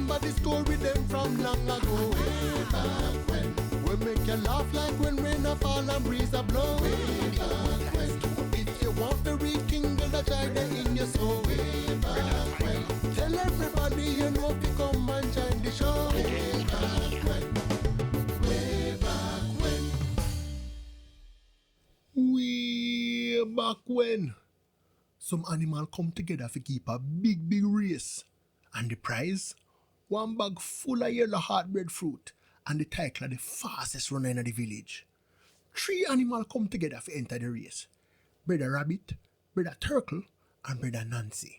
remember the story them from long ago. Way back when. We make you laugh like when rain a fall and breeze a blow. Way back when. If you want to rekindle the child in your soul. Way back when. Tell everybody you know to come and join the show. Way back when. Way back when. Way back when. Some animal come together to keep a big race. And the prize? One bag full of yellow hard breadfruit and the title of the fastest runner in the village. 3 animals come together to enter the race. Bredda Rabbit, Bredda Turtle, and Bredda Anansi.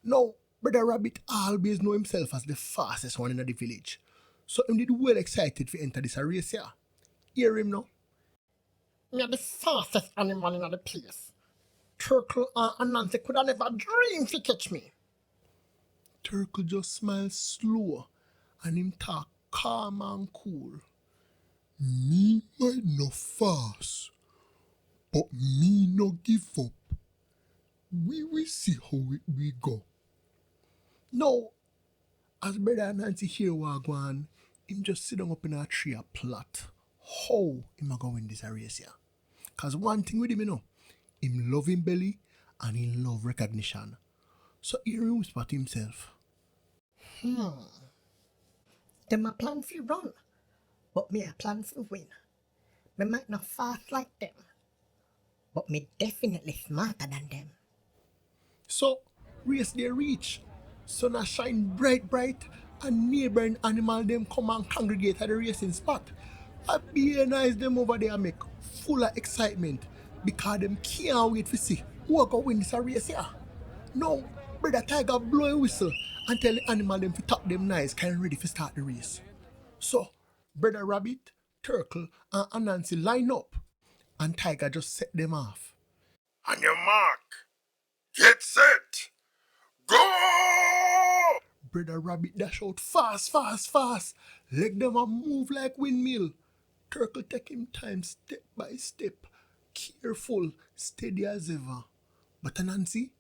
Now, Bredda Rabbit always know himself as the fastest one in the village. So he did well excited to enter this race here. Hear him now. You're the fastest animal in the place. Turtle and Anansi could have never dreamed to catch me. Turtle just smiles slow and him talk calm and cool. Me might not fast, but me no give up. We will see how it we go. Now, as Bredda Anansi hear what go on, him just sit down up in a tree a plot how him a go win this race here. Cause one thing with him, you know, him love him belly and he love recognition. So he whisper to himself. Them a plan for run, but me a plan for win. Me might not fast like them, but me definitely smarter than them. So, race they reach. Sun a shine bright and neighboring animal them come and congregate at the racing spot. I be nice them over there make full of excitement because them can't wait to see who are going to win this race here. Now, Bredda Tiger blow a whistle and tell the animal them to tap them nice kind of ready to start the race. So, Bredda Rabbit, Turtle, and Anansi line up and Tiger just set them off. On your mark, get set, go! Bredda Rabbit dash out fast. Leg them a move like windmill. Turtle take him time step by step. Careful, steady as ever. But Anansi,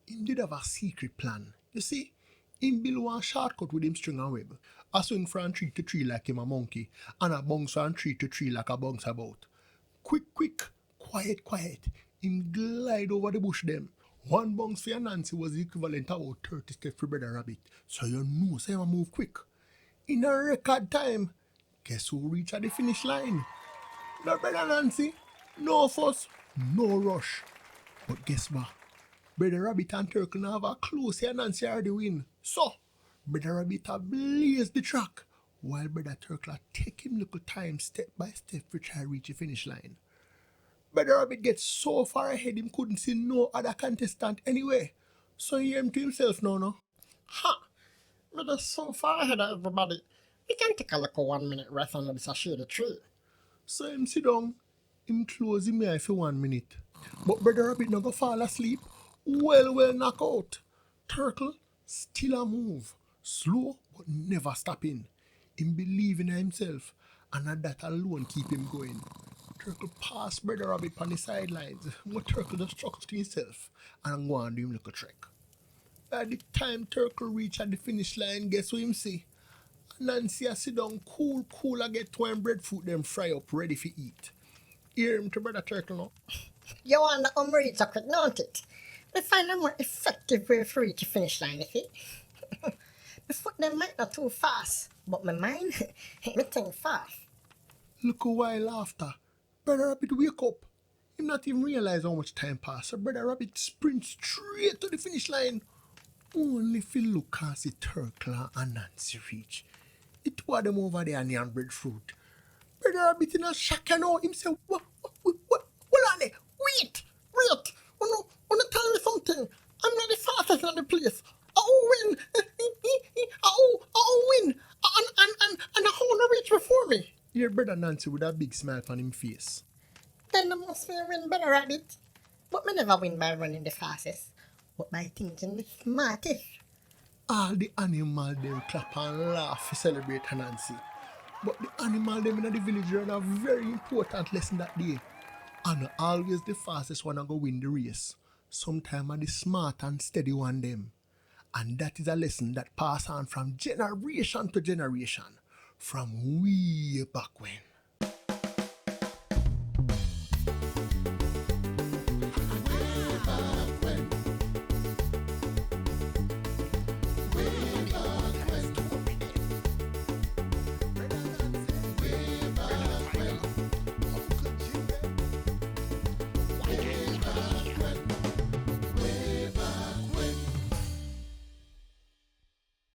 him did have a secret plan. You see, him build one shortcut with him string and web. A swing from tree to tree like him a monkey, and a bounce from tree to tree like a bounce about. Quick, quiet. Him glide over the bush them. One bounce for Anansi was the equivalent of about 30 steps for Bredda Rabbit. So you know say him move quick. In a record time, guess who reach at the finish line? No Bredda Anansi, no fuss, no rush. But guess what? Bredda Rabbit and Turtle now have a clue say Anansi already win. So, Bredda Rabbit a blaze the track, while Bredda Turtle take him little time step by step to try reach the finish line. Bredda Rabbit gets so far ahead him couldn't see no other contestant anyway. So he hear him to himself now, no? Me just so far ahead of everybody. We can take a little 1 minute rest under this shady tree. So him sit down, him close him eye for 1 minute. But Bredda Rabbit no go fall asleep. Well knock out. Turtle still a move. Slow but never stopping. Him believe in himself and that alone keep him going. Turtle pass Bredda Rabbit on the sidelines, but Turtle just chuckles to himself and go on do him little trick. By the time Turtle reach at the finish line, guess what him see? Anansi a sit down cool and get 2 breadfruit them fry up ready for eat. Hear him to Bredda Turtle now. You want the reach so quick, don't it? We find a more effective way for reach the finish line, you see? My foot them might not too fast, but my mind, me think fast. Look a while after, Bredda Rabbit wake up. Him not even realize how much time passed. So Bredda Rabbit sprint straight to the finish line. Only if you look and see Turtle and Anansi reach. It was them over there near breadfruit. Bredda Rabbit in a shock and now him say, what on there? Wait. Wanna tell me something? I'm not the fastest in the place. I win. I win. And I wanna reach before me. Here Bredda Anansi with a big smile on his face. Then there must be a win, Bredda Rabbit. But me never win by running the fastest, but by thinking the smartest. All the animals them clap and laugh to celebrate Anansi. But the animal them in the village learn a very important lesson that day. And always the fastest one to go win the race. Sometimes the smart and steady one them. And that is a lesson that passed on from generation to generation, from way back when.